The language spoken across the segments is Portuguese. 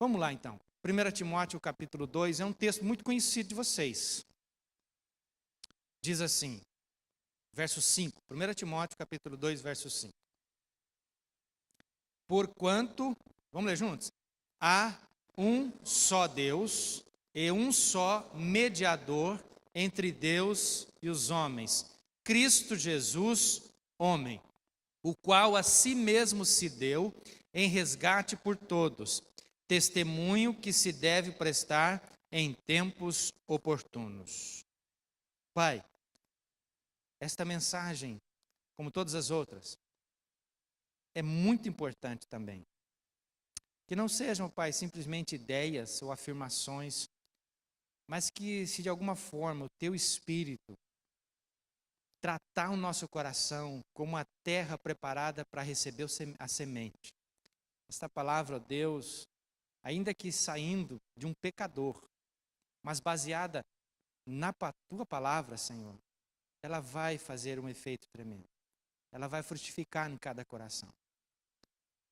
Vamos lá então. 1 Timóteo capítulo 2 é um texto muito conhecido de vocês. Diz assim, verso 5. 1 Timóteo capítulo 2, verso 5. Porquanto, vamos ler juntos? Há um só Deus e um só mediador entre Deus e os homens, Cristo Jesus, homem, o qual a si mesmo se deu em resgate por todos, testemunho que se deve prestar em tempos oportunos. Pai, esta mensagem, como todas as outras, é muito importante também. Que não sejam, Pai, simplesmente ideias ou afirmações, mas que, se de alguma forma o Teu Espírito tratar o nosso coração como a terra preparada para receber a semente. Esta palavra, ó Deus, ainda que saindo de um pecador, mas baseada na Tua palavra, Senhor, ela vai fazer um efeito tremendo. Ela vai frutificar em cada coração.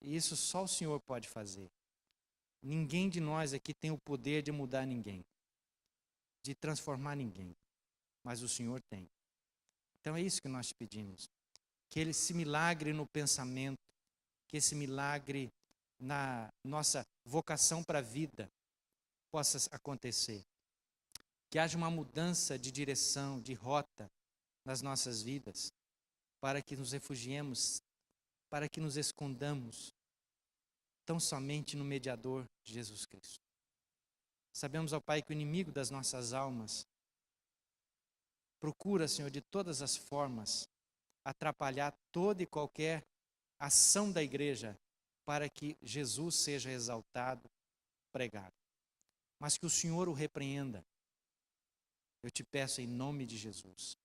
E isso só o Senhor pode fazer. Ninguém de nós aqui tem o poder de mudar ninguém, de transformar ninguém, mas o Senhor tem. Então é isso que nós te pedimos, que esse milagre no pensamento, que esse milagre na nossa vocação para a vida possa acontecer. Que haja uma mudança de direção, de rota nas nossas vidas, para que nos refugiemos, para que nos escondamos tão somente no mediador de Jesus Cristo. Sabemos, ó Pai, que o inimigo das nossas almas procura, Senhor, de todas as formas, atrapalhar toda e qualquer ação da igreja para que Jesus seja exaltado, pregado. Mas que o Senhor o repreenda. Eu te peço em nome de Jesus,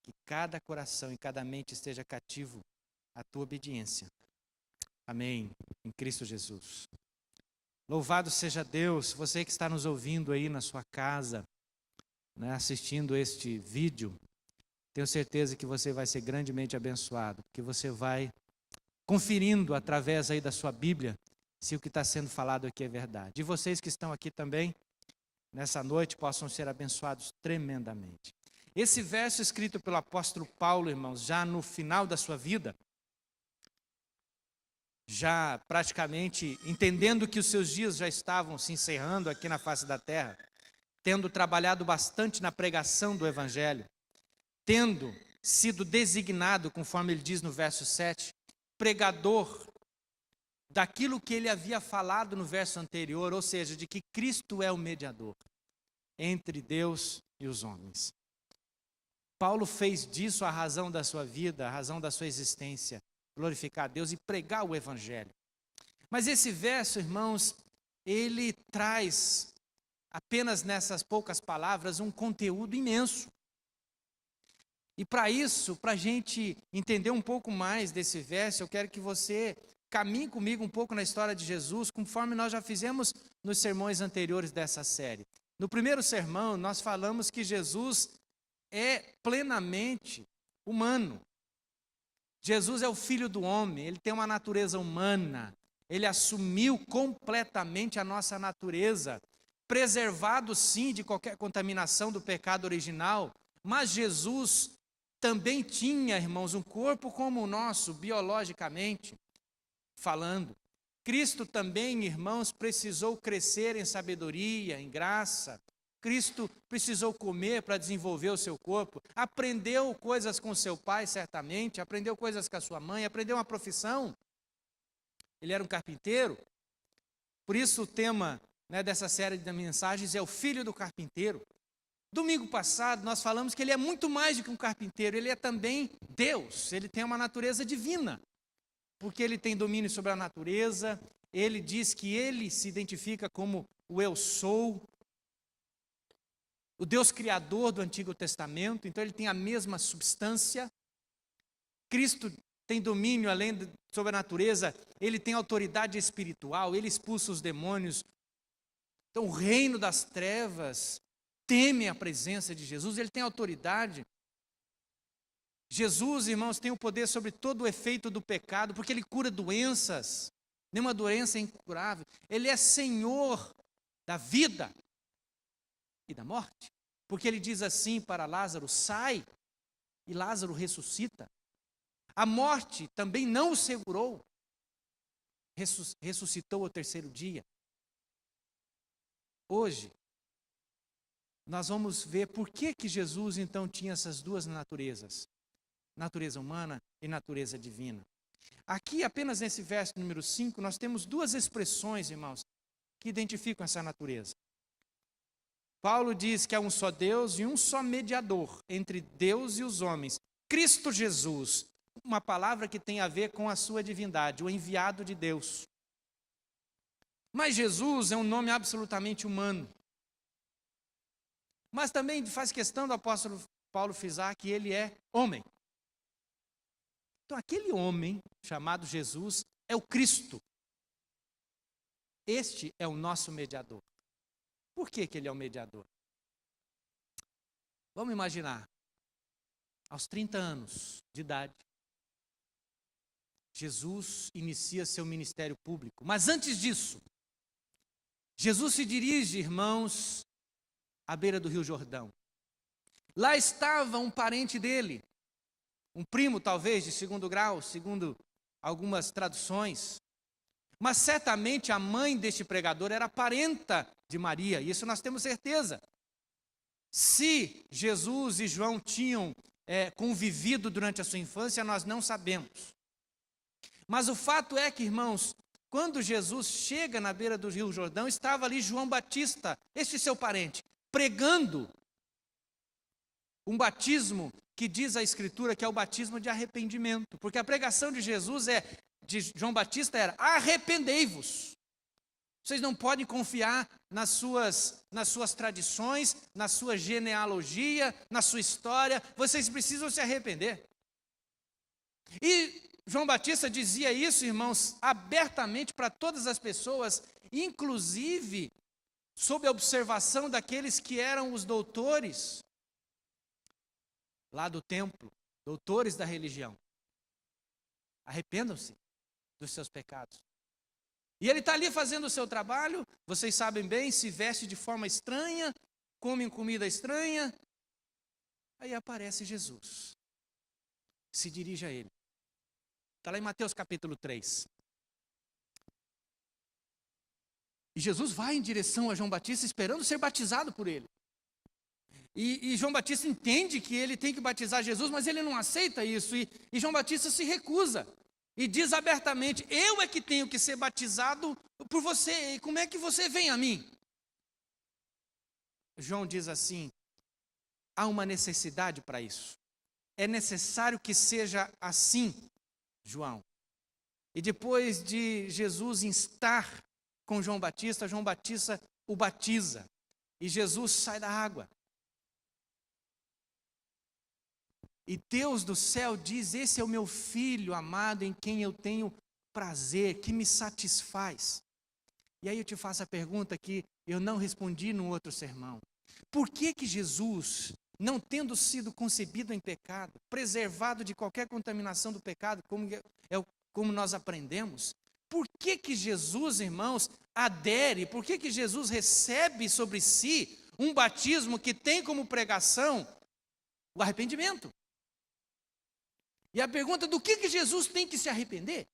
que cada coração e cada mente esteja cativo à tua obediência. Amém. Em Cristo Jesus. Louvado seja Deus, você que está nos ouvindo aí na sua casa, né, assistindo este vídeo, tenho certeza que você vai ser grandemente abençoado, porque você vai conferindo através aí da sua Bíblia se o que está sendo falado aqui é verdade. E vocês que estão aqui também, nessa noite, possam ser abençoados tremendamente. Esse verso escrito pelo apóstolo Paulo, irmãos, já no final da sua vida, já praticamente entendendo que os seus dias já estavam se encerrando aqui na face da terra, tendo trabalhado bastante na pregação do Evangelho, tendo sido designado, conforme ele diz no verso 7, pregador daquilo que ele havia falado no verso anterior, ou seja, de que Cristo é o mediador entre Deus e os homens. Paulo fez disso a razão da sua vida, a razão da sua existência, glorificar a Deus e pregar o Evangelho. Mas esse verso, irmãos, ele traz, apenas nessas poucas palavras, um conteúdo imenso. E para isso, para a gente entender um pouco mais desse verso, eu quero que você caminhe comigo um pouco na história de Jesus, conforme nós já fizemos nos sermões anteriores dessa série. No primeiro sermão, nós falamos que Jesus é plenamente humano. Jesus é o Filho do homem, ele tem uma natureza humana, ele assumiu completamente a nossa natureza, preservado sim de qualquer contaminação do pecado original, mas Jesus também tinha, irmãos, um corpo como o nosso, biologicamente falando. Cristo também, irmãos, precisou crescer em sabedoria, em graça. Cristo precisou comer para desenvolver o seu corpo, aprendeu coisas com seu pai, certamente, aprendeu coisas com a sua mãe, aprendeu uma profissão. Ele era um carpinteiro. Por isso o tema, né, dessa série de mensagens é o Filho do Carpinteiro. Domingo passado nós falamos que ele é muito mais do que um carpinteiro, ele é também Deus, ele tem uma natureza divina, porque ele tem domínio sobre a natureza, ele diz que ele se identifica como o Eu Sou, o Deus Criador do Antigo Testamento, então ele tem a mesma substância. Cristo tem domínio sobre a natureza, ele tem autoridade espiritual, ele expulsa os demônios. Então o reino das trevas teme a presença de Jesus, ele tem autoridade. Jesus, irmãos, tem o poder sobre todo o efeito do pecado, porque ele cura doenças. nenhuma doença é incurável. Ele é Senhor da vida e da morte. Porque ele diz assim para Lázaro: sai, e Lázaro ressuscita. A morte também não o segurou, ressuscitou ao terceiro dia. Hoje, nós vamos ver por que Jesus então tinha essas duas naturezas, natureza humana e natureza divina. Aqui, apenas nesse verso número 5, nós temos duas expressões, irmãos, que identificam essa natureza. Paulo diz que há um só Deus e um só mediador entre Deus e os homens, Cristo Jesus, uma palavra que tem a ver com a sua divindade, o enviado de Deus. Mas Jesus é um nome absolutamente humano. Mas também faz questão do apóstolo Paulo frisar que ele é homem. Então aquele homem chamado Jesus é o Cristo. Este é o nosso mediador. Por que ele é o mediador? Vamos imaginar, aos 30 anos de idade, Jesus inicia seu ministério público. Mas antes disso, Jesus se dirige, irmãos, à beira do Rio Jordão. Lá estava um parente dele, um primo talvez de segundo grau, segundo algumas traduções. Mas certamente a mãe deste pregador era parenta de Maria, isso nós temos certeza. Se Jesus e João tinham convivido durante a sua infância, nós não sabemos. Mas o fato é que, irmãos, quando Jesus chega na beira do Rio Jordão, estava ali João Batista, este seu parente, pregando um batismo que diz a Escritura que é o batismo de arrependimento. Porque a pregação de Jesus de João Batista era: arrependei-vos. Vocês não podem confiar nas suas tradições, na sua genealogia, na sua história. Vocês precisam se arrepender. E João Batista dizia isso, irmãos, abertamente para todas as pessoas, inclusive sob a observação daqueles que eram os doutores lá do templo, doutores da religião. Arrependam-se dos seus pecados. E ele está ali fazendo o seu trabalho, vocês sabem bem, se veste de forma estranha, come comida estranha. Aí aparece Jesus, se dirige a ele. Está lá em Mateus capítulo 3. E Jesus vai em direção a João Batista, esperando ser batizado por ele. E João Batista entende que ele tem que batizar Jesus, mas ele não aceita isso. E João Batista se recusa. E diz abertamente: eu é que tenho que ser batizado por você. E como é que você vem a mim? João diz assim: há uma necessidade para isso. É necessário que seja assim, João. E depois de Jesus instar com João Batista o batiza. E Jesus sai da água. E Deus do céu diz: esse é o meu filho amado em quem eu tenho prazer, que me satisfaz. E aí eu te faço a pergunta que eu não respondi no outro sermão. Por que Jesus, não tendo sido concebido em pecado, preservado de qualquer contaminação do pecado, como nós aprendemos, por que Jesus, irmãos, adere, por que Jesus recebe sobre si um batismo que tem como pregação o arrependimento? E a pergunta: do que Jesus tem que se arrepender?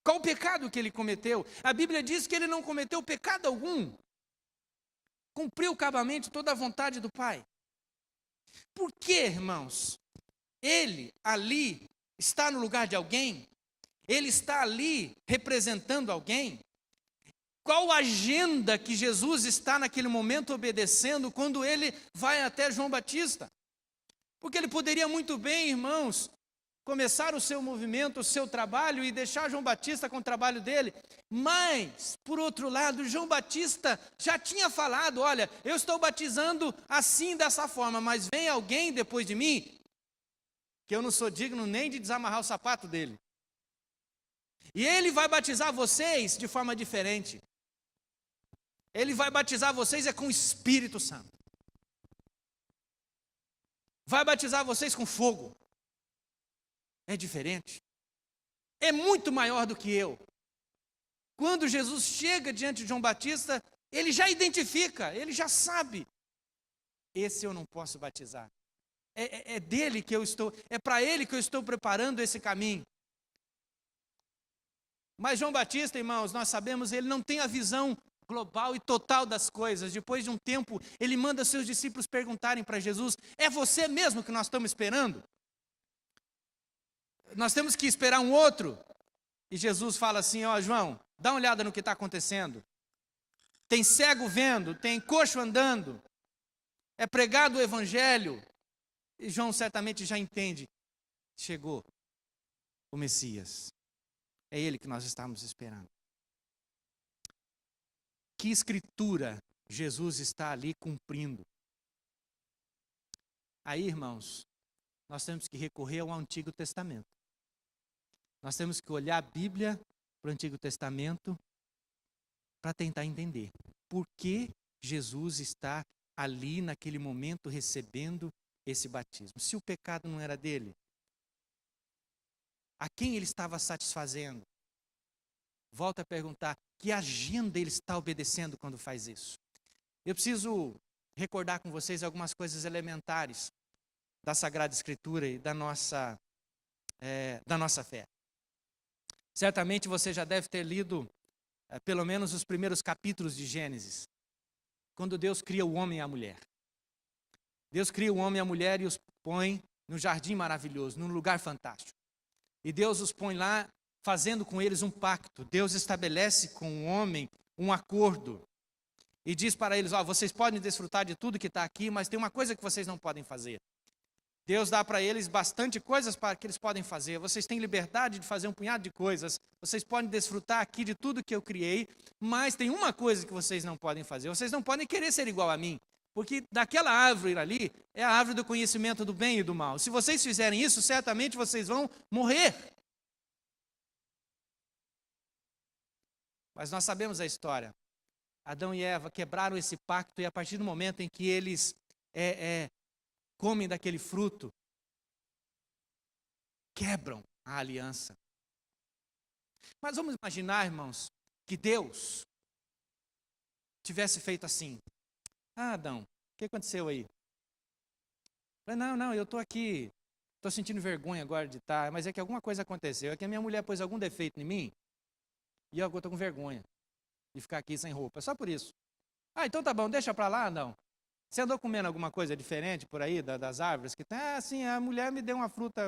Qual o pecado que ele cometeu? A Bíblia diz que ele não cometeu pecado algum. Cumpriu cabamente toda a vontade do Pai. Por que, irmãos? Ele ali está no lugar de alguém? Ele está ali representando alguém? Qual a agenda que Jesus está naquele momento obedecendo quando ele vai até João Batista? Porque ele poderia muito bem, irmãos, começar o seu movimento, o seu trabalho e deixar João Batista com o trabalho dele. Mas, por outro lado, João Batista já tinha falado: olha, eu estou batizando assim, dessa forma, mas vem alguém depois de mim, que eu não sou digno nem de desamarrar o sapato dele. E ele vai batizar vocês de forma diferente. Ele vai batizar vocês com o Espírito Santo. Vai batizar vocês com fogo. É diferente. é muito maior do que eu. Quando Jesus chega diante de João Batista, ele já identifica, ele já sabe. Esse eu não posso batizar. É dele que eu estou, é para ele que eu estou preparando esse caminho. Mas João Batista, irmãos, nós sabemos, ele não tem a visão global e total das coisas. Depois de um tempo, ele manda seus discípulos perguntarem para Jesus: é você mesmo que nós estamos esperando? Nós temos que esperar um outro? E Jesus fala assim: ó, João, dá uma olhada no que está acontecendo. Tem cego vendo, tem coxo andando, é pregado o evangelho. E João certamente já entende, chegou o Messias. É ele que nós estamos esperando. Que escritura Jesus está ali cumprindo? Aí, irmãos, nós temos que recorrer ao Antigo Testamento. Nós temos que olhar a Bíblia para o Antigo Testamento para tentar entender por que Jesus está ali naquele momento recebendo esse batismo. Se o pecado não era dele, a quem ele estava satisfazendo? Volto a perguntar, que agenda ele está obedecendo quando faz isso? Eu preciso recordar com vocês algumas coisas elementares da Sagrada Escritura e da nossa fé. Certamente você já deve ter lido pelo menos os primeiros capítulos de Gênesis, quando Deus cria o homem e a mulher. Deus cria o homem e a mulher e os põe num jardim maravilhoso, num lugar fantástico. E Deus os põe lá, fazendo com eles um pacto. Deus estabelece com o homem um acordo. E diz para eles: ó, vocês podem desfrutar de tudo que está aqui, mas tem uma coisa que vocês não podem fazer. Deus dá para eles bastante coisas para que eles podem fazer. Vocês têm liberdade de fazer um punhado de coisas. Vocês podem desfrutar aqui de tudo que eu criei, mas tem uma coisa que vocês não podem fazer. Vocês não podem querer ser igual a mim. Porque daquela árvore ali, é a árvore do conhecimento do bem e do mal. Se vocês fizerem isso, certamente vocês vão morrer. Mas nós sabemos a história. Adão e Eva quebraram esse pacto e a partir do momento em que eles comem daquele fruto, quebram a aliança. Mas vamos imaginar, irmãos, que Deus tivesse feito assim: ah, Adão, o que aconteceu aí? Eu falei: não, eu estou aqui, estou sentindo vergonha agora de estar, mas é que alguma coisa aconteceu, é que a minha mulher pôs algum defeito em mim, e eu agora estou com vergonha de ficar aqui sem roupa, só por isso. Ah, então tá bom, deixa para lá, Adão. Você andou comendo alguma coisa diferente por aí, das árvores que tem? Ah, sim, a mulher me deu uma fruta.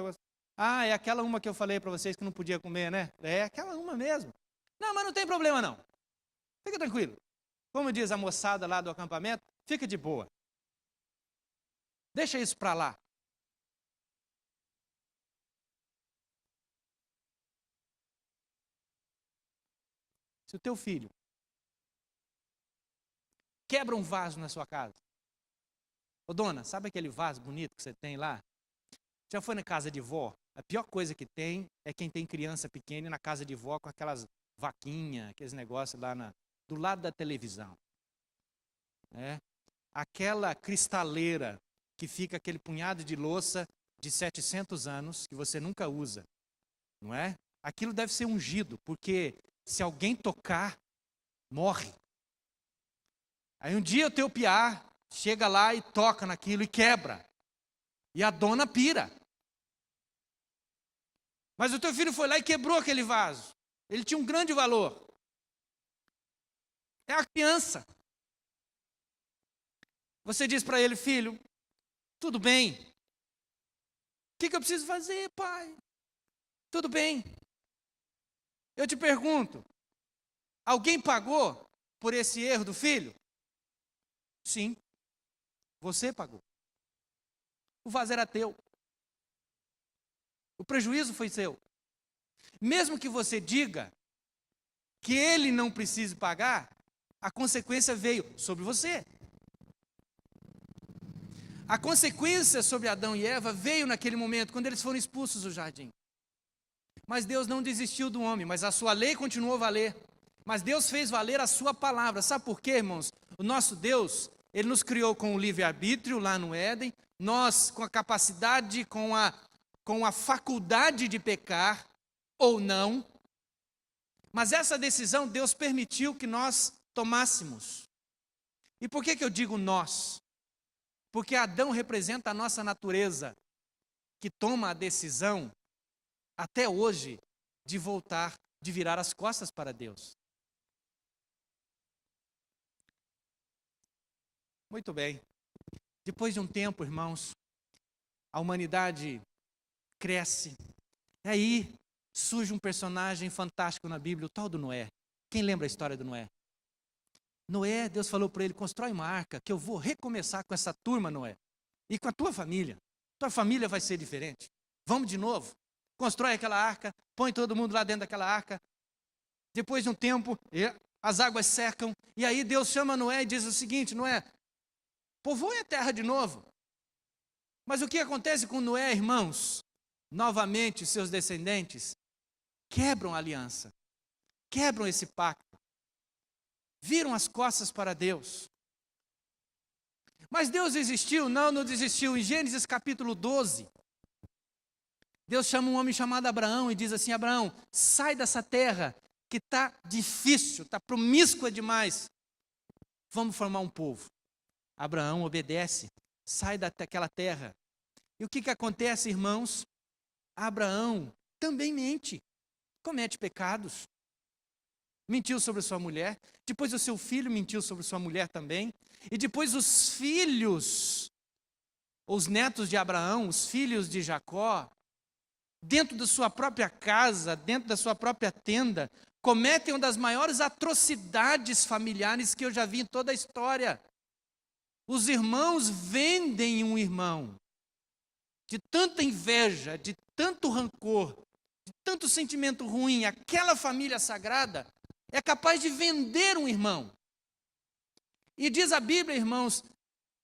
Ah, é aquela uma que eu falei para vocês que não podia comer, né? É aquela uma mesmo. Não, mas não tem problema não. Fica tranquilo. Como diz a moçada lá do acampamento, fica de boa. Deixa isso para lá. Se o teu filho quebra um vaso na sua casa, ô dona, sabe aquele vaso bonito que você tem lá? Já foi na casa de vó? A pior coisa que tem é quem tem criança pequena e na casa de vó com aquelas vaquinhas, aqueles negócios lá do lado da televisão. Aquela cristaleira que fica aquele punhado de louça de 700 anos que você nunca usa, não é? Aquilo deve ser ungido, porque se alguém tocar, morre. Aí um dia o teu piá chega lá e toca naquilo e quebra. E a dona pira. Mas o teu filho foi lá e quebrou aquele vaso. Ele tinha um grande valor. É a criança. Você diz para ele: filho, tudo bem. O que eu preciso fazer, pai? Tudo bem. Eu te pergunto, alguém pagou por esse erro do filho? Sim, você pagou. O vaso era teu. O prejuízo foi seu. Mesmo que você diga que ele não precise pagar, a consequência veio sobre você. A consequência sobre Adão e Eva veio naquele momento, quando eles foram expulsos do jardim. Mas Deus não desistiu do homem, mas a sua lei continuou a valer. Mas Deus fez valer a sua palavra. Sabe por quê, irmãos? O nosso Deus, Ele nos criou com o livre-arbítrio lá no Éden, nós com a capacidade, com a faculdade de pecar, ou não, mas essa decisão Deus permitiu que nós tomássemos. E por que eu digo nós? Porque Adão representa a nossa natureza, que toma a decisão, até hoje, de voltar, de virar as costas para Deus. Muito bem. Depois de um tempo, irmãos, a humanidade cresce. E aí surge um personagem fantástico na Bíblia, o tal do Noé. Quem lembra a história do Noé? Noé, Deus falou para ele, constrói uma arca, que eu vou recomeçar com essa turma, Noé. E com a tua família. Tua família vai ser diferente. Vamos de novo. Constrói aquela arca, põe todo mundo lá dentro daquela arca. Depois de um tempo, as águas secam. E aí Deus chama Noé e diz o seguinte, Noé, povoe a terra de novo. Mas o que acontece com Noé, irmãos? Novamente, seus descendentes quebram a aliança. Quebram esse pacto. Viram as costas para Deus. Mas Deus desistiu? Não desistiu. Em Gênesis capítulo 12, Deus chama um homem chamado Abraão e diz assim, Abraão, sai dessa terra que está difícil, está promíscua demais. Vamos formar um povo. Abraão obedece, sai daquela terra. E o que acontece, irmãos? Abraão também mente, comete pecados. Mentiu sobre sua mulher, depois o seu filho mentiu sobre sua mulher também, e depois os filhos, os netos de Abraão, os filhos de Jacó, dentro da sua própria casa, dentro da sua própria tenda, cometem uma das maiores atrocidades familiares que eu já vi em toda a história. Os irmãos vendem um irmão, de tanta inveja, de tanto rancor, de tanto sentimento ruim, aquela família sagrada é capaz de vender um irmão. E diz a Bíblia, irmãos,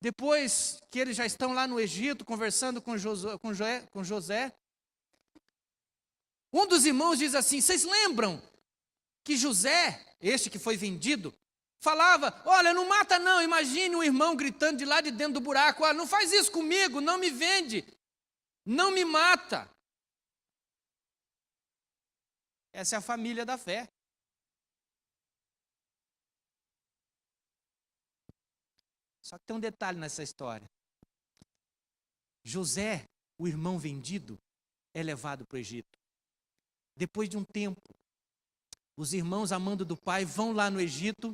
depois que eles já estão lá no Egito, conversando com José, um dos irmãos diz assim, vocês lembram que José, este que foi vendido, falava, olha, não mata não, imagine um irmão gritando de lá de dentro do buraco, olha, não faz isso comigo, não me vende, não me mata. Essa é a família da fé. Só que tem um detalhe nessa história. José, o irmão vendido, é levado para o Egito. Depois de um tempo, os irmãos, amando do pai, vão lá no Egito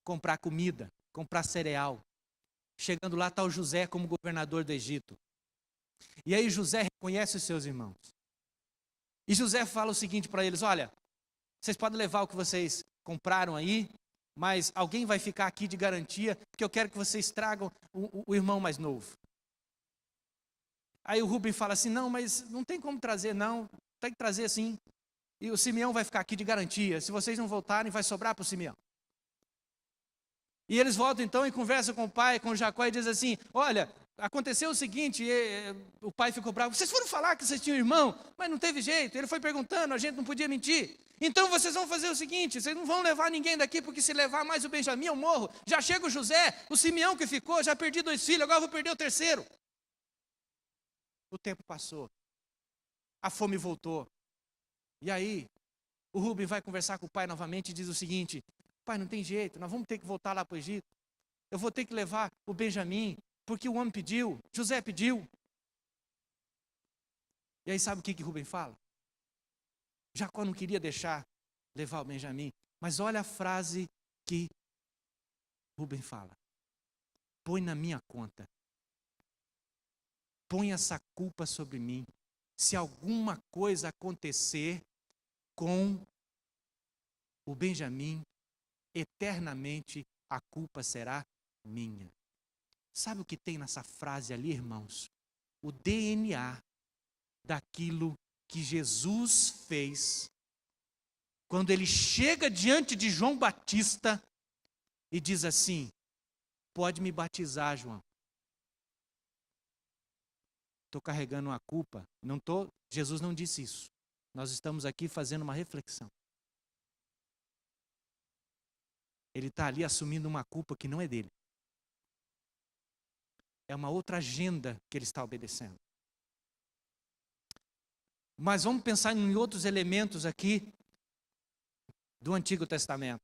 comprar comida, comprar cereal. Chegando lá está o José como governador do Egito. E aí José reconhece os seus irmãos. E José fala o seguinte para eles, olha, vocês podem levar o que vocês compraram aí, mas alguém vai ficar aqui de garantia, porque eu quero que vocês tragam o irmão mais novo. Aí o Rubem fala assim, não, mas não tem como trazer não, tem que trazer sim. E o Simeão vai ficar aqui de garantia, se vocês não voltarem vai sobrar para o Simeão. E eles voltam então e conversam com o pai, com Jacó e dizem assim, olha, aconteceu o seguinte, o pai ficou bravo, vocês foram falar que vocês tinham um irmão, mas não teve jeito, ele foi perguntando, a gente não podia mentir. Então vocês vão fazer o seguinte, vocês não vão levar ninguém daqui, porque se levar mais o Benjamim eu morro. Já chega o José, o Simeão que ficou, já perdi 2 filhos, agora vou perder o 3º. O tempo passou, a fome voltou. E aí, o Rubem vai conversar com o pai novamente e diz o seguinte, pai, não tem jeito, nós vamos ter que voltar lá para o Egito. Eu vou ter que levar o Benjamim, porque o homem pediu, José pediu. E aí sabe o que Rubem fala? Jacó não queria deixar levar o Benjamim, mas olha a frase que Rubem fala. Põe na minha conta. Põe essa culpa sobre mim. Se alguma coisa acontecer com o Benjamim, eternamente a culpa será minha. Sabe o que tem nessa frase ali, irmãos? O DNA daquilo que Jesus fez quando ele chega diante de João Batista e diz assim, pode me batizar, João. Estou carregando uma culpa. Jesus não disse isso. Nós estamos aqui fazendo uma reflexão. Ele está ali assumindo uma culpa que não é dele. É uma outra agenda que ele está obedecendo. Mas vamos pensar em outros elementos aqui do Antigo Testamento.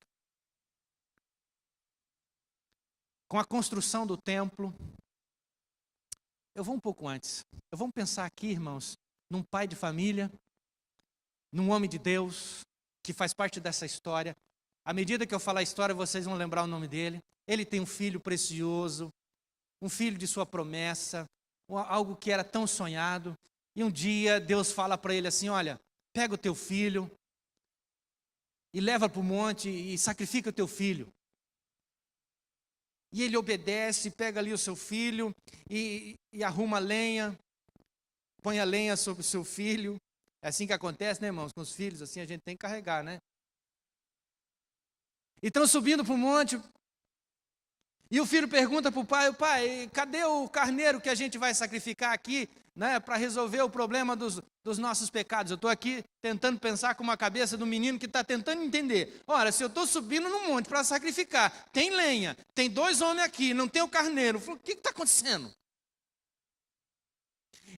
Com a construção do templo, eu vou um pouco antes. Vamos pensar aqui, irmãos, num pai de família, num homem de Deus, que faz parte dessa história. À medida que eu falar a história, vocês vão lembrar o nome dele. Ele tem um filho precioso, um filho de sua promessa, algo que era tão sonhado. E um dia Deus fala para ele assim: olha, pega o teu filho e leva para o monte e sacrifica o teu filho. E ele obedece, pega ali o seu filho e arruma lenha, põe a lenha sobre o seu filho. É assim que acontece, né, irmãos? Com os filhos, assim a gente tem que carregar, né? E estão subindo para o monte. E o filho pergunta para o pai, cadê o carneiro que a gente vai sacrificar aqui, né, para resolver o problema dos nossos pecados? Eu estou aqui tentando pensar com uma cabeça do menino que está tentando entender. Ora, se eu estou subindo no monte para sacrificar, tem lenha, tem 2 homens aqui, não tem o carneiro. O que está acontecendo?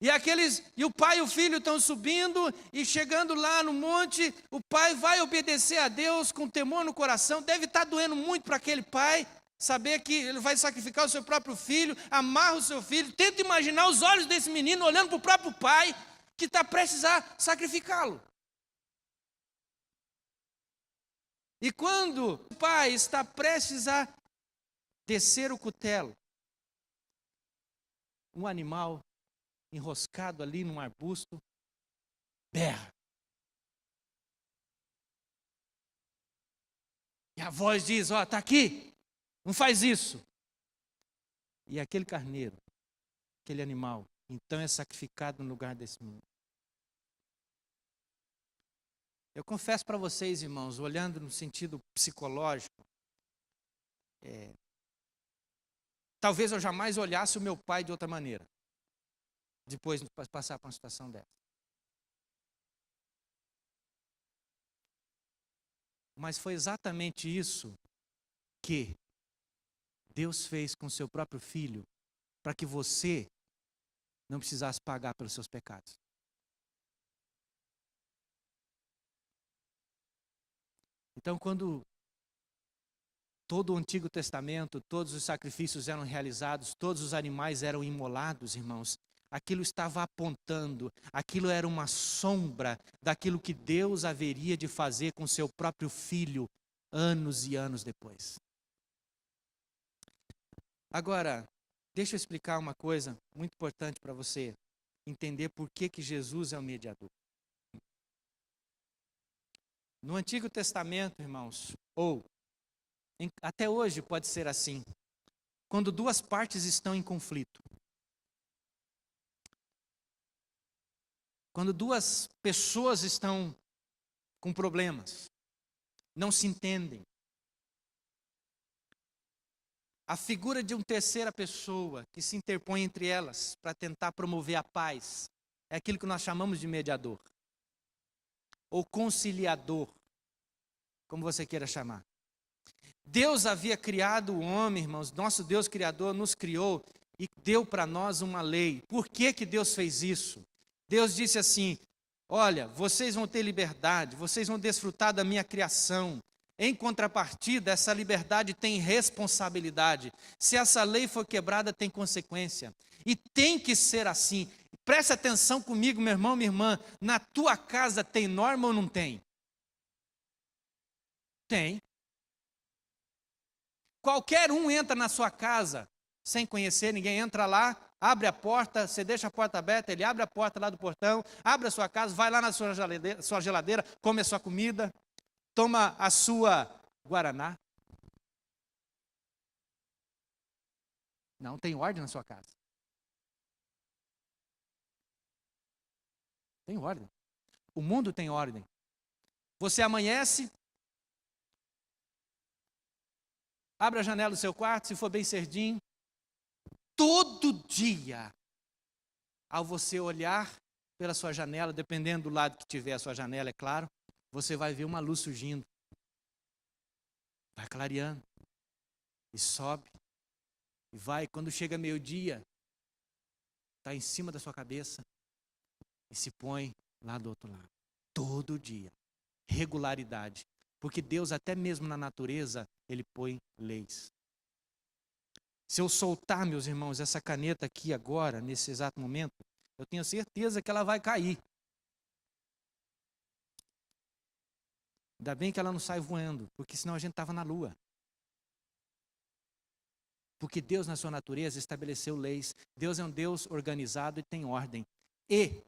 E o pai e o filho estão subindo e chegando lá no monte, o pai vai obedecer a Deus com temor no coração. Deve estar doendo muito para aquele pai saber que ele vai sacrificar o seu próprio filho, amarra o seu filho. Tenta imaginar os olhos desse menino olhando para o próprio pai que está prestes a sacrificá-lo. E quando o pai está prestes a descer o cutelo, um animal enroscado ali num arbusto berra. E a voz diz: ó, está aqui, não faz isso. E aquele carneiro, aquele animal, então é sacrificado no lugar desse menino. Eu confesso para vocês, irmãos, olhando no sentido psicológico, talvez eu jamais olhasse o meu pai de outra maneira, depois de passar por uma situação dessa. Mas foi exatamente isso que Deus fez com o seu próprio filho, para que você não precisasse pagar pelos seus pecados. Então, quando todo o Antigo Testamento, todos os sacrifícios eram realizados, todos os animais eram imolados, irmãos, aquilo estava apontando, aquilo era uma sombra daquilo que Deus haveria de fazer com seu próprio filho, anos e anos depois. Agora, deixa eu explicar uma coisa muito importante para você entender por que Jesus é o mediador. No Antigo Testamento, irmãos, até hoje pode ser assim, quando 2 partes estão em conflito, quando 2 pessoas estão com problemas, não se entendem, a figura de uma terceira pessoa que se interpõe entre elas para tentar promover a paz é aquilo que nós chamamos de mediador, ou conciliador, como você queira chamar. Deus havia criado o homem, irmãos, nosso Deus Criador nos criou e deu para nós uma lei. Por que Deus fez isso? Deus disse assim: olha, vocês vão ter liberdade, vocês vão desfrutar da minha criação. Em contrapartida, essa liberdade tem responsabilidade. Se essa lei for quebrada, tem consequência. E tem que ser assim. Preste atenção comigo, meu irmão, minha irmã. Na tua casa tem norma ou não tem? Tem. Qualquer um entra na sua casa sem conhecer ninguém, entra lá, abre a porta, você deixa a porta aberta, ele abre a porta lá do portão, abre a sua casa, vai lá na sua geladeira, come a sua comida, toma a sua guaraná. Não tem ordem na sua casa. Tem ordem. O mundo tem ordem. Você amanhece, abre a janela do seu quarto, se for bem cedinho. Todo dia, ao você olhar pela sua janela, dependendo do lado que tiver a sua janela, é claro, você vai ver uma luz surgindo. Vai clareando. E sobe. E vai, quando chega meio-dia, está em cima da sua cabeça. E se põe lá do outro lado. Todo dia. Regularidade. Porque Deus, até mesmo na natureza, Ele põe leis. Se eu soltar, meus irmãos, essa caneta aqui agora, nesse exato momento, eu tenho certeza que ela vai cair. Ainda bem que ela não sai voando, porque senão a gente estava na lua. Porque Deus, na sua natureza, estabeleceu leis. Deus é um Deus organizado e tem ordem. E,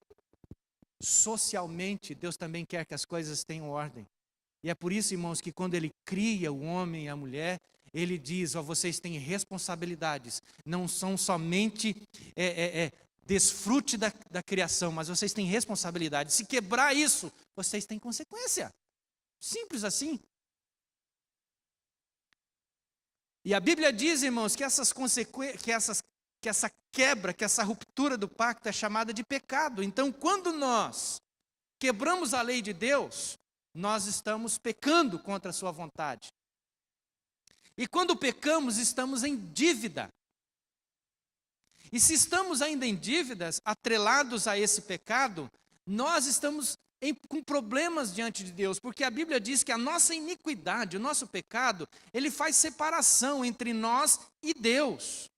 socialmente, Deus também quer que as coisas tenham ordem. E é por isso, irmãos, que quando Ele cria o homem e a mulher, Ele diz, ó, vocês têm responsabilidades. Não são somente desfrute da criação, mas vocês têm responsabilidade. Se quebrar isso, vocês têm consequência. Simples assim. E a Bíblia diz, irmãos, que essa quebra, que essa ruptura do pacto é chamada de pecado. Então, quando nós quebramos a lei de Deus, nós estamos pecando contra a sua vontade. E quando pecamos, estamos em dívida. E se estamos ainda em dívidas, atrelados a esse pecado, nós estamos com problemas diante de Deus, porque a Bíblia diz que a nossa iniquidade, o nosso pecado, ele faz separação entre nós e Deus.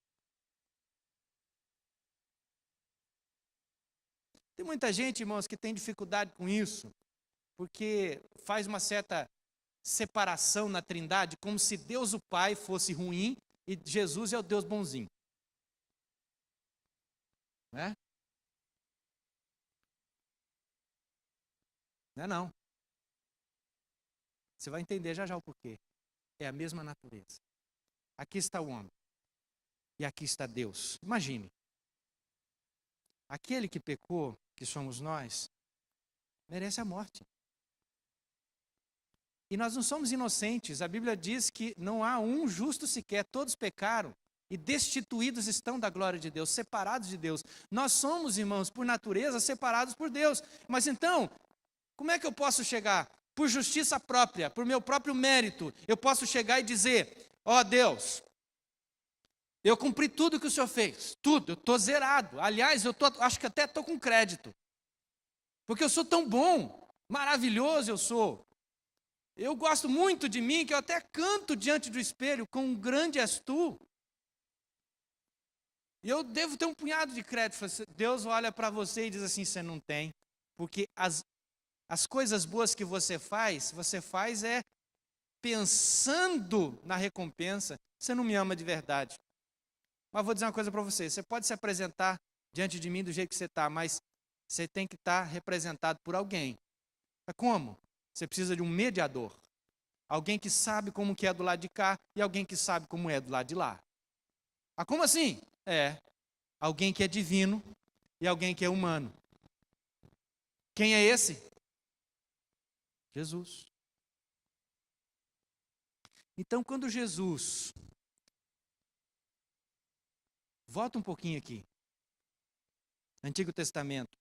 Tem muita gente, irmãos, que tem dificuldade com isso, porque faz uma certa separação na Trindade, como se Deus o Pai fosse ruim e Jesus é o Deus bonzinho. Não é? Não é não. Você vai entender já já o porquê. É a mesma natureza. Aqui está o homem. E aqui está Deus. Imagine. Aquele que pecou, que somos nós, merece a morte. E nós não somos inocentes. A Bíblia diz que não há um justo sequer. Todos pecaram e destituídos estão da glória de Deus, separados de Deus. Nós somos, irmãos, por natureza, separados por Deus. Mas então, como é que eu posso chegar? Por justiça própria, por meu próprio mérito, eu posso chegar e dizer, ó Deus, eu cumpri tudo que o Senhor fez, tudo, eu estou zerado. Aliás, acho que até estou com crédito, porque eu sou tão bom, maravilhoso eu sou. Eu gosto muito de mim, que eu até canto diante do espelho, quão grande és tu. E eu devo ter um punhado de crédito. Deus olha para você e diz assim, você não tem, porque as coisas boas que você faz pensando na recompensa. Você não me ama de verdade. Mas vou dizer uma coisa para você. Você pode se apresentar diante de mim do jeito que você está, mas você tem que estar representado por alguém. Como? Você precisa de um mediador. Alguém que sabe como que é do lado de cá e alguém que sabe como é do lado de lá. Ah, como assim? Alguém que é divino e alguém que é humano. Quem é esse? Jesus. Então, quando Jesus, volta um pouquinho aqui, Antigo Testamento,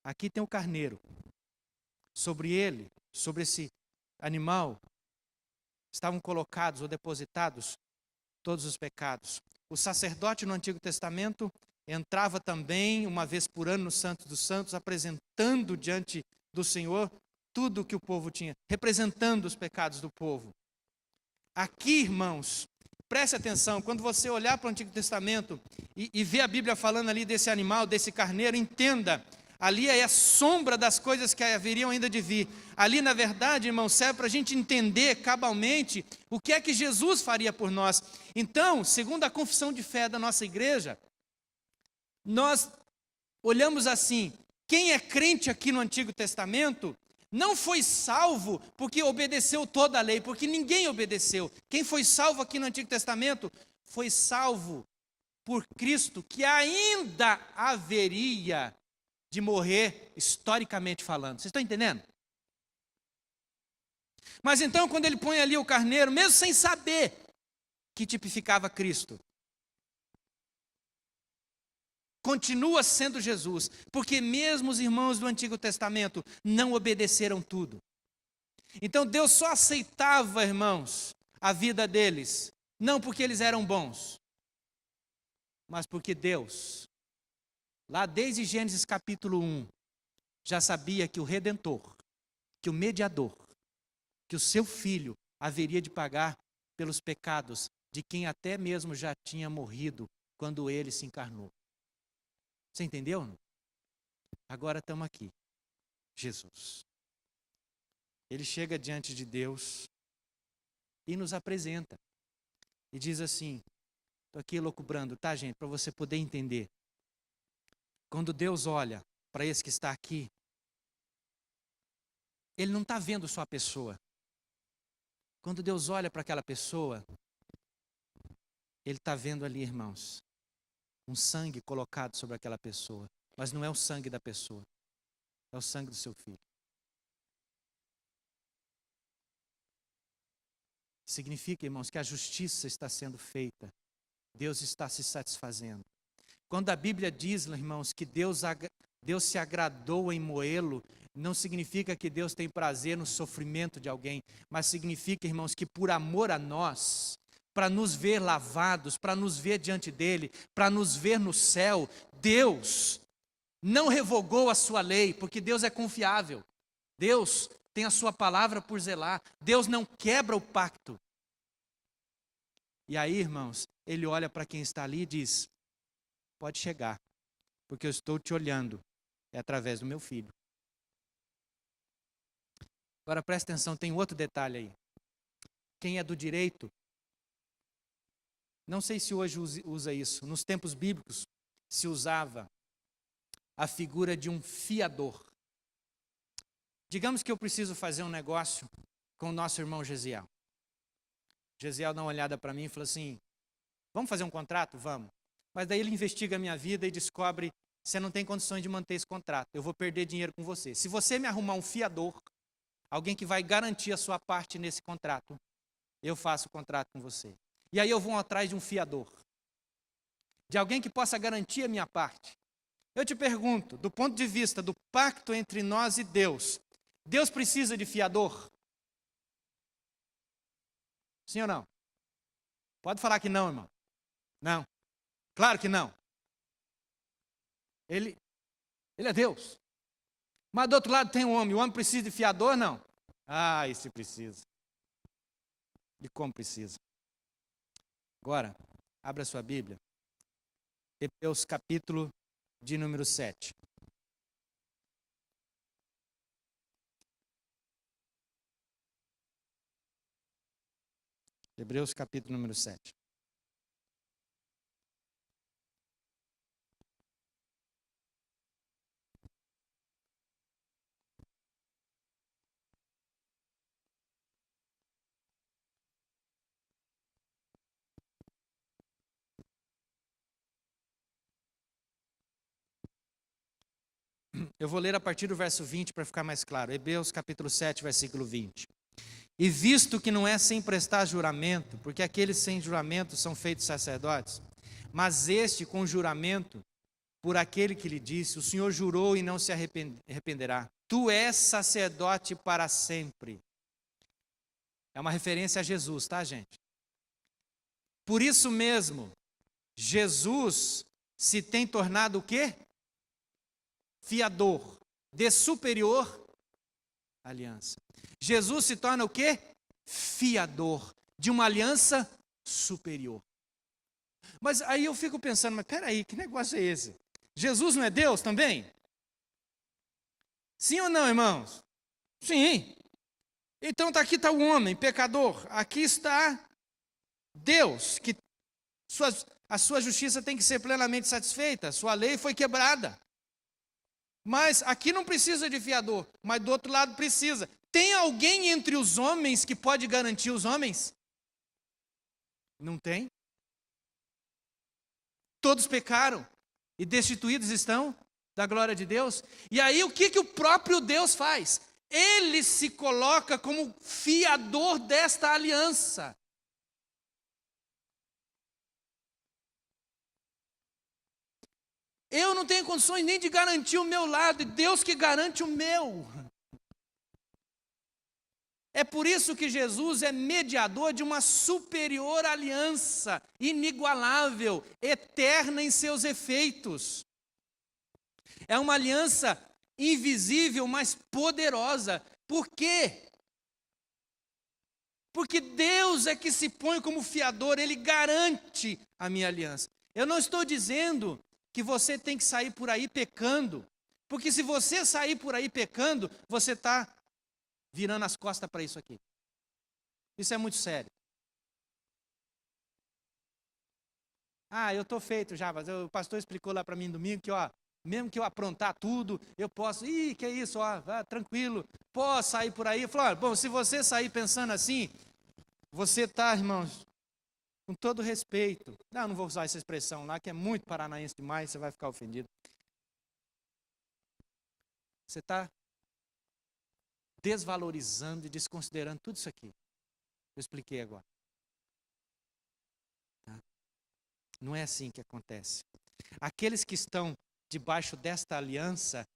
aqui tem o carneiro, sobre ele, sobre esse animal, estavam colocados ou depositados todos os pecados. O sacerdote no Antigo Testamento entrava também uma vez por ano no Santo dos Santos, apresentando diante do Senhor tudo o que o povo tinha, representando os pecados do povo. Aqui, irmãos, preste atenção, quando você olhar para o Antigo Testamento e ver a Bíblia falando ali desse animal, desse carneiro, entenda, ali é a sombra das coisas que haveriam ainda de vir. Ali, na verdade, irmãos, serve para a gente entender cabalmente o que é que Jesus faria por nós. Então, segundo a confissão de fé da nossa igreja, nós olhamos assim, quem é crente aqui no Antigo Testamento não foi salvo porque obedeceu toda a lei, porque ninguém obedeceu. Quem foi salvo aqui no Antigo Testamento foi salvo por Cristo, que ainda haveria de morrer, historicamente falando. Vocês estão entendendo? Mas então, quando ele põe ali o carneiro, mesmo sem saber que tipificava Cristo, continua sendo Jesus, porque mesmo os irmãos do Antigo Testamento não obedeceram tudo. Então Deus só aceitava, irmãos, a vida deles, não porque eles eram bons, mas porque Deus, lá desde Gênesis capítulo 1, já sabia que o Redentor, que o mediador, que o seu filho haveria de pagar pelos pecados de quem até mesmo já tinha morrido quando ele se encarnou. Você entendeu? Agora estamos aqui. Jesus. Ele chega diante de Deus e nos apresenta. E diz assim, estou aqui elucubrando, tá, gente? Para você poder entender. Quando Deus olha para esse que está aqui, Ele não está vendo só a pessoa. Quando Deus olha para aquela pessoa, Ele está vendo ali, irmãos, um sangue colocado sobre aquela pessoa. Mas não é o sangue da pessoa, é o sangue do seu filho. Significa, irmãos, que a justiça está sendo feita. Deus está se satisfazendo. Quando a Bíblia diz, irmãos, que Deus se agradou em moê-lo, não significa que Deus tem prazer no sofrimento de alguém, mas significa, irmãos, que por amor a nós, para nos ver lavados, para nos ver diante dele, para nos ver no céu, Deus não revogou a sua lei, porque Deus é confiável. Deus tem a sua palavra por zelar. Deus não quebra o pacto. E aí, irmãos, ele olha para quem está ali e diz, pode chegar, porque eu estou te olhando, é através do meu filho. Agora presta atenção, tem outro detalhe aí. Quem é do direito, não sei se hoje usa isso, nos tempos bíblicos se usava a figura de um fiador. Digamos que eu preciso fazer um negócio com o nosso irmão Gesiel. Gesiel dá uma olhada para mim e fala assim, vamos fazer um contrato? Vamos. Mas daí ele investiga a minha vida e descobre, você não tem condições de manter esse contrato, eu vou perder dinheiro com você. Se você me arrumar um fiador, alguém que vai garantir a sua parte nesse contrato, eu faço o contrato com você. E aí eu vou atrás de um fiador, de alguém que possa garantir a minha parte. Eu te pergunto, do ponto de vista do pacto entre nós e Deus, Deus precisa de fiador? Sim ou não? Pode falar que não, irmão. Não. Claro que não. Ele é Deus. Mas do outro lado tem um homem. O homem precisa de fiador, não? Ah, esse precisa. E como precisa. Agora, abra sua Bíblia. Hebreus capítulo de número 7. Hebreus capítulo número 7. Eu vou ler a partir do verso 20 para ficar mais claro. Hebreus capítulo 7, versículo 20. E visto que não é sem prestar juramento, porque aqueles sem juramento são feitos sacerdotes, mas este com juramento, por aquele que lhe disse, o Senhor jurou e não se arrependerá. Tu és sacerdote para sempre. É uma referência a Jesus, tá, gente? Por isso mesmo, Jesus se tem tornado o quê? Fiador de superior aliança. Jesus se torna o quê? Fiador de uma aliança superior. Mas aí eu fico pensando, mas peraí, que negócio é esse? Jesus não é Deus também? Sim ou não, irmãos? Sim. Então aqui está o homem, pecador. Aqui está Deus, que a sua justiça tem que ser plenamente satisfeita. Sua lei foi quebrada. Mas aqui não precisa de fiador, mas do outro lado precisa. Tem alguém entre os homens que pode garantir os homens? Não tem. Todos pecaram e destituídos estão da glória de Deus. E aí o que o próprio Deus faz? Ele se coloca como fiador desta aliança. Eu não tenho condições nem de garantir o meu lado, e Deus que garante o meu. É por isso que Jesus é mediador de uma superior aliança, inigualável, eterna em seus efeitos. É uma aliança invisível, mas poderosa. Por quê? Porque Deus é que se põe como fiador, Ele garante a minha aliança. Eu não estou dizendo que você tem que sair por aí pecando, porque se você sair por aí pecando, você está virando as costas para isso aqui. Isso é muito sério. Eu estou feito já, mas o pastor explicou lá para mim domingo que, mesmo que eu aprontar tudo, eu posso, que é isso, tranquilo, posso sair por aí. Eu falo, bom, se você sair pensando assim, você está, irmãos, com todo respeito, não vou usar essa expressão lá, que é muito paranaense demais, você vai ficar ofendido. Você está desvalorizando e desconsiderando tudo isso aqui. Eu expliquei agora. Tá? Não é assim que acontece. Aqueles que estão debaixo desta aliança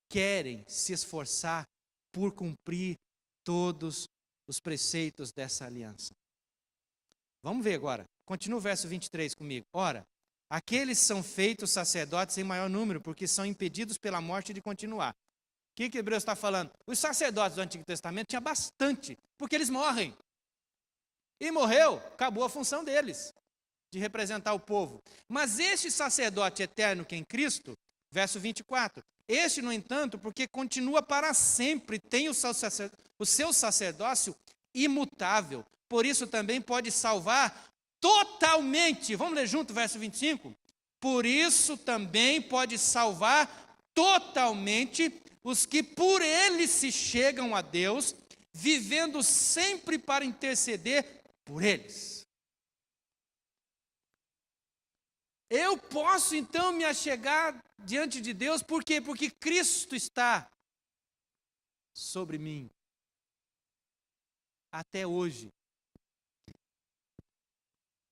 querem se esforçar por cumprir todos os preceitos dessa aliança. Vamos ver agora. Continua o verso 23 comigo. Ora, aqueles são feitos sacerdotes em maior número, porque são impedidos pela morte de continuar. O que Hebreus está falando? Os sacerdotes do Antigo Testamento tinham bastante, porque eles morrem. E morreu, acabou a função deles, de representar o povo. Mas este sacerdote eterno que é em Cristo, verso 24, este, no entanto, porque continua para sempre, tem o seu sacerdócio imutável, por isso também pode salvar totalmente. Vamos ler junto o verso 25? Por isso também pode salvar totalmente os que por ele se chegam a Deus, vivendo sempre para interceder por eles. Eu posso então me achegar diante de Deus, por quê? Porque Cristo está sobre mim. Até hoje.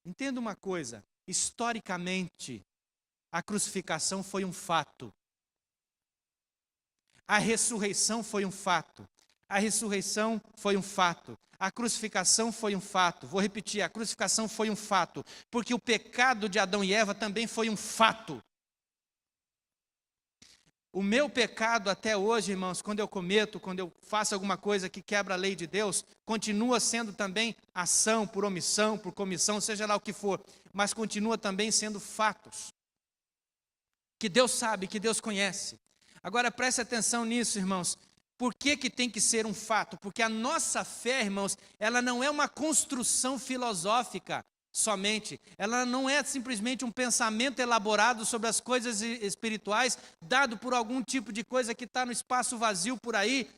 Entenda uma coisa, historicamente, a crucificação foi um fato. A ressurreição foi um fato. A ressurreição foi um fato. A crucificação foi um fato. Vou repetir, a crucificação foi um fato. Porque o pecado de Adão e Eva também foi um fato. O meu pecado até hoje, irmãos, quando eu cometo, quando eu faço alguma coisa que quebra a lei de Deus, continua sendo também ação, por omissão, por comissão, seja lá o que for, mas continua também sendo fatos. Que Deus sabe, que Deus conhece. Agora preste atenção nisso, irmãos. Por que tem que ser um fato? Porque a nossa fé, irmãos, ela não é uma construção filosófica somente. Ela não é simplesmente um pensamento elaborado sobre as coisas espirituais, dado por algum tipo de coisa que está no espaço vazio por aí.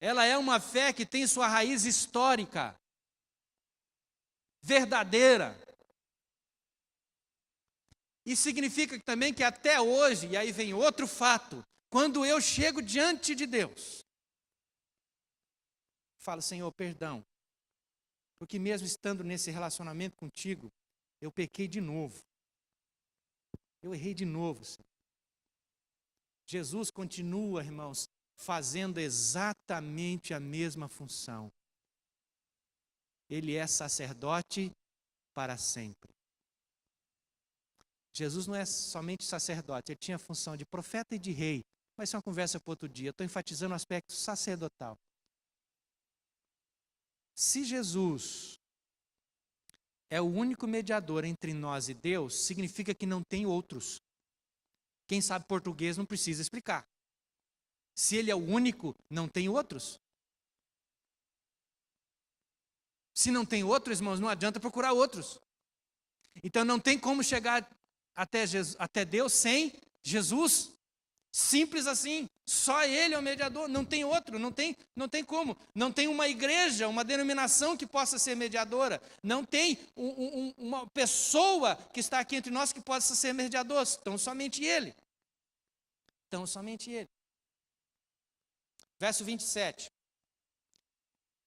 Ela é uma fé que tem sua raiz histórica, verdadeira. E significa também que até hoje, e aí vem outro fato, quando eu chego diante de Deus, falo, Senhor, perdão, porque mesmo estando nesse relacionamento contigo, eu pequei de novo. Eu errei de novo, Senhor. Jesus continua, irmãos, fazendo exatamente a mesma função. Ele é sacerdote para sempre. Jesus não é somente sacerdote, ele tinha a função de profeta e de rei. Mas isso é uma conversa para outro dia. Eu estou enfatizando o aspecto sacerdotal. Se Jesus é o único mediador entre nós e Deus, significa que não tem outros. Quem sabe português não precisa explicar. Se ele é o único, não tem outros. Se não tem outros, irmãos, não adianta procurar outros. Então não tem como chegar até Deus sem Jesus. Simples assim. Só Ele é o mediador, não tem outro, não tem como. Não tem uma igreja, uma denominação que possa ser mediadora. Não tem uma pessoa que está aqui entre nós que possa ser mediador. Então somente Ele. Então somente Ele. Verso 27.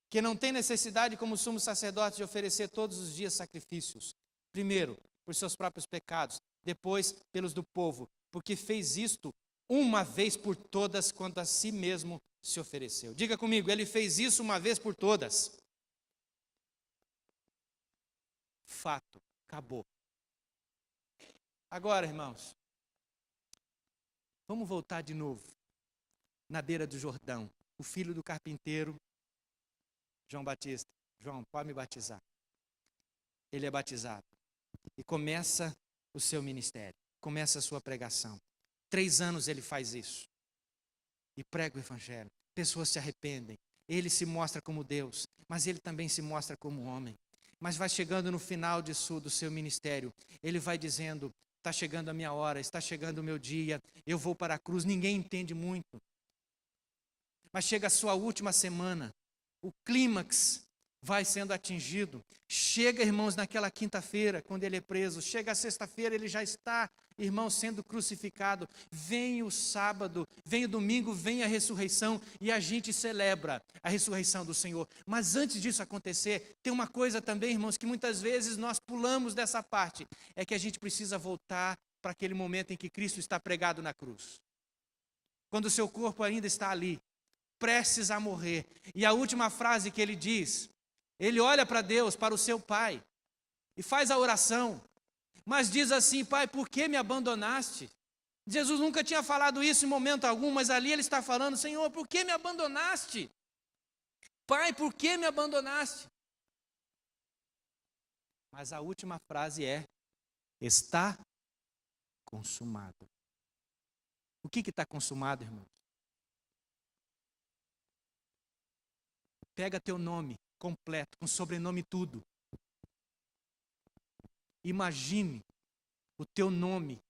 Que não tem necessidade como sumo sacerdote de oferecer todos os dias sacrifícios. Primeiro, por seus próprios pecados. Depois, pelos do povo. Porque fez isto uma vez por todas, quando a si mesmo se ofereceu. Diga comigo, ele fez isso uma vez por todas. Fato, acabou. Agora, irmãos, vamos voltar de novo. na beira do Jordão, o filho do carpinteiro, João Batista. João, pode me batizar. Ele é batizado. E começa o seu ministério, começa a sua pregação. 3 anos ele faz isso. E prega o evangelho. Pessoas se arrependem. Ele se mostra como Deus, mas ele também se mostra como homem. Mas vai chegando no final do seu ministério, ele vai dizendo, está chegando a minha hora, está chegando o meu dia, eu vou para a cruz. Ninguém entende muito. Mas chega a sua última semana, o clímax vai sendo atingido. Chega, irmãos, naquela quinta-feira, quando ele é preso. Chega a sexta-feira, ele já está, irmãos, sendo crucificado. Vem o sábado, vem o domingo, vem a ressurreição e a gente celebra a ressurreição do Senhor. Mas antes disso acontecer, tem uma coisa também, irmãos, que muitas vezes nós pulamos dessa parte. É que a gente precisa voltar para aquele momento em que Cristo está pregado na cruz. Quando o seu corpo ainda está ali, prestes a morrer. E a última frase que ele diz, ele olha para Deus, para o seu Pai, e faz a oração, mas diz assim: Pai, por que me abandonaste? Jesus nunca tinha falado isso em momento algum, mas ali ele está falando: Senhor, por que me abandonaste? Pai, por que me abandonaste? Mas a última frase é: está consumado. O que está consumado, irmão? Pega teu nome completo, com sobrenome tudo. Imagine o teu nome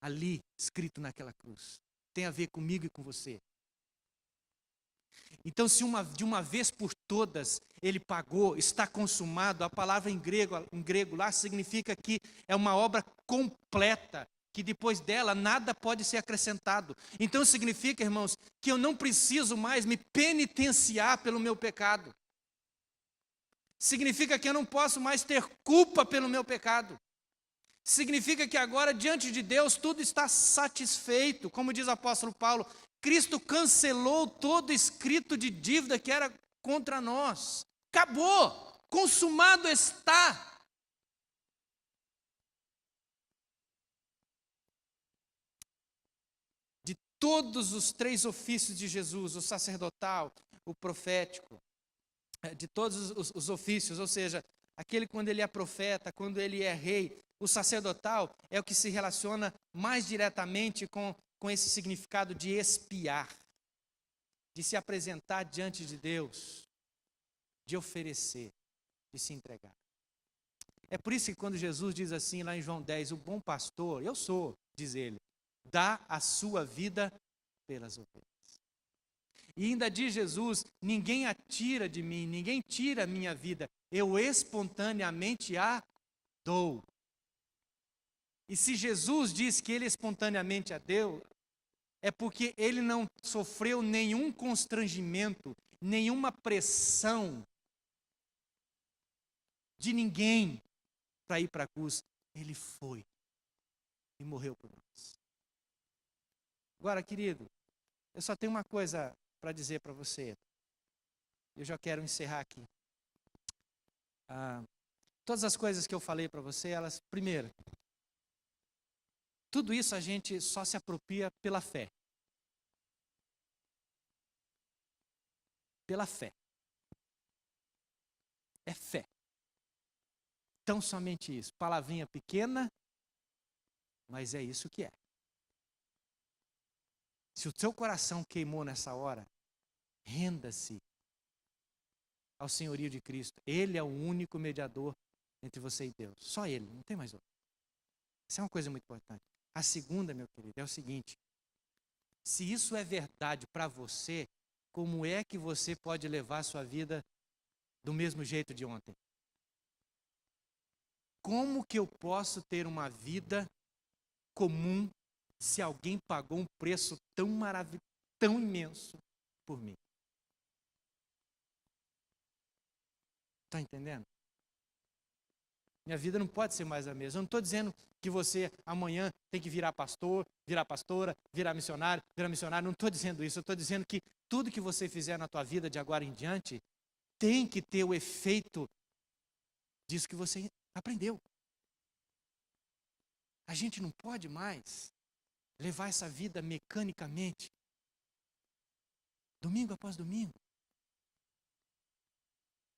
ali, escrito naquela cruz. Tem a ver comigo e com você. Então, se de uma vez por todas ele pagou, está consumado, a palavra em grego lá significa que é uma obra completa, que depois dela nada pode ser acrescentado. Então significa, irmãos, que eu não preciso mais me penitenciar pelo meu pecado. Significa que eu não posso mais ter culpa pelo meu pecado. Significa que agora, diante de Deus, tudo está satisfeito. Como diz o apóstolo Paulo, Cristo cancelou todo escrito de dívida que era contra nós. Acabou, consumado está. De todos os 3 ofícios de Jesus, o sacerdotal, o profético, de todos os ofícios, ou seja, aquele quando ele é profeta, quando ele é rei, o sacerdotal é o que se relaciona mais diretamente com esse significado de expiar, de se apresentar diante de Deus, de oferecer, de se entregar. É por isso que quando Jesus diz assim lá em João 10, o bom pastor, eu sou, diz ele, dá a sua vida pelas ovelhas. E ainda diz Jesus, ninguém a tira de mim, ninguém tira a minha vida, eu espontaneamente a dou. E se Jesus diz que ele espontaneamente a deu, é porque ele não sofreu nenhum constrangimento, nenhuma pressão de ninguém para ir para a cruz. Ele foi e morreu por nós. Agora, querido, eu só tenho uma coisa para dizer para você. Eu já quero encerrar aqui. Todas as coisas que eu falei para você, elas, primeiro, tudo isso a gente só se apropria pela fé. Pela fé. É fé. Tão somente isso. Palavrinha pequena, mas é isso que é. Se o seu coração queimou nessa hora, renda-se ao senhorio de Cristo. Ele é o único mediador entre você e Deus. Só Ele, não tem mais outro. Isso é uma coisa muito importante. A segunda, meu querido, é o seguinte: se isso é verdade para você, como é que você pode levar a sua vida do mesmo jeito de ontem? Como que eu posso ter uma vida comum se alguém pagou um preço tão maravilhoso, tão imenso por mim? Está entendendo? Minha vida não pode ser mais a mesma. Eu não estou dizendo que você amanhã tem que virar pastor, virar pastora, virar missionário, Não estou dizendo isso. Eu estou dizendo que tudo que você fizer na tua vida de agora em diante tem que ter o efeito disso que você aprendeu. A gente não pode mais levar essa vida mecanicamente. domingo após domingo.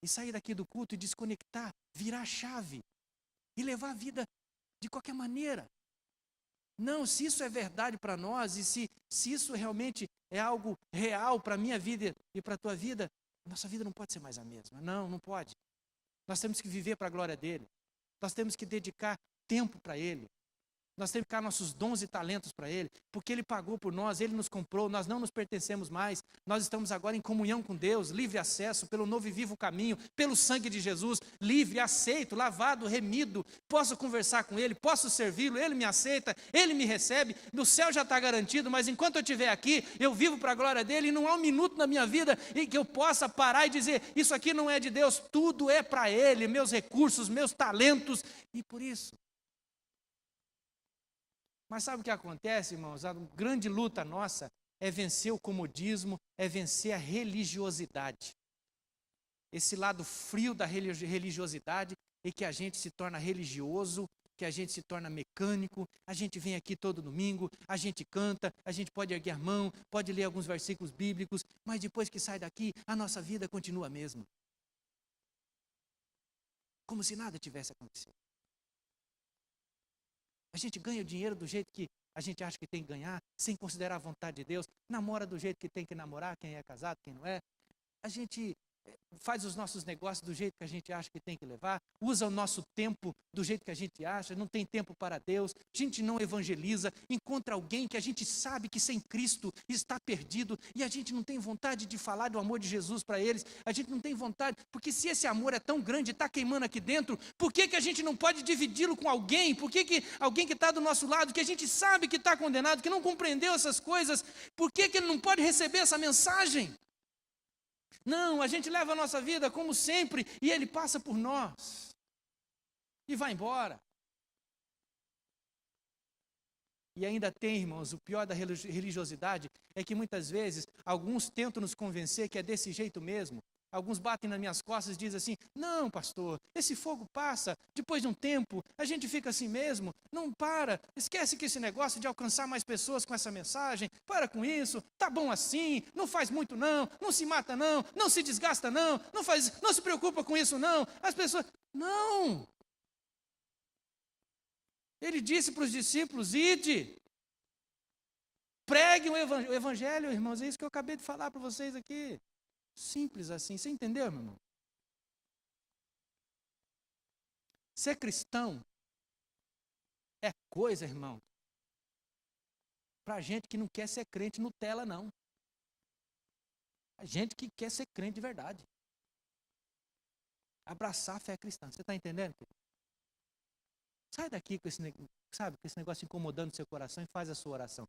E sair daqui do culto e desconectar, virar a chave e levar a vida de qualquer maneira. Não, se isso é verdade para nós e se isso realmente é algo real para a minha vida e para a tua vida, nossa vida não pode ser mais a mesma. Não, não pode. Nós temos que viver para a glória dele. Nós temos que dedicar tempo para ele. Nós temos que dar nossos dons e talentos para ele, porque ele pagou por nós, ele nos comprou, nós não nos pertencemos mais, nós estamos agora em comunhão com Deus, livre acesso pelo novo e vivo caminho, pelo sangue de Jesus, livre, aceito, lavado, remido, posso conversar com ele, posso servi-lo, ele me aceita, ele me recebe, no céu já está garantido, mas enquanto eu estiver aqui, eu vivo para a glória dele, e não há um minuto na minha vida em que eu possa parar e dizer, isso aqui não é de Deus, tudo é para ele, meus recursos, meus talentos, e por isso. Mas sabe o que acontece, irmãos? A grande luta nossa é vencer o comodismo, é vencer a religiosidade. Esse lado frio da religiosidade e que a gente se torna religioso, que a gente se torna mecânico, a gente vem aqui todo domingo, a gente canta, a gente pode erguer a mão, pode ler alguns versículos bíblicos, mas depois que sai daqui, a nossa vida continua a mesma. Como se nada tivesse acontecido. A gente ganha o dinheiro do jeito que a gente acha que tem que ganhar, sem considerar a vontade de Deus. Namora do jeito que tem que namorar, quem é casado, quem não é. A gente faz os nossos negócios do jeito que a gente acha que tem que levar. Usa o nosso tempo do jeito que a gente acha. Não tem tempo para Deus. A gente não evangeliza. Encontra alguém que a gente sabe que sem Cristo está perdido. E a gente não tem vontade de falar do amor de Jesus para eles. A gente não tem vontade. Porque se esse amor é tão grande, está queimando aqui dentro, por que a gente não pode dividi-lo com alguém? Por que alguém que está do nosso lado, que a gente sabe que está condenado, que não compreendeu essas coisas, por que ele não pode receber essa mensagem? Não, a gente leva a nossa vida como sempre e ele passa por nós e vai embora. E ainda tem, irmãos, o pior da religiosidade é que muitas vezes alguns tentam nos convencer que é desse jeito mesmo. Alguns batem nas minhas costas e dizem assim, não, pastor, esse fogo passa, depois de um tempo, a gente fica assim mesmo, não para, esquece que esse negócio de alcançar mais pessoas com essa mensagem, para com isso, tá bom assim, não faz muito não, não se mata não, não se desgasta não, não se preocupa com isso não, as pessoas, não. Ele disse para os discípulos, ide, preguem o evangelho, irmãos, é isso que eu acabei de falar para vocês aqui. Simples assim, você entendeu, meu irmão? Ser cristão é coisa, irmão, para gente que não quer ser crente Nutella, não. A gente que quer ser crente de verdade. Abraçar a fé cristã, você está entendendo? Sai daqui com esse, sabe, com esse negócio incomodando o seu coração e faz a sua oração.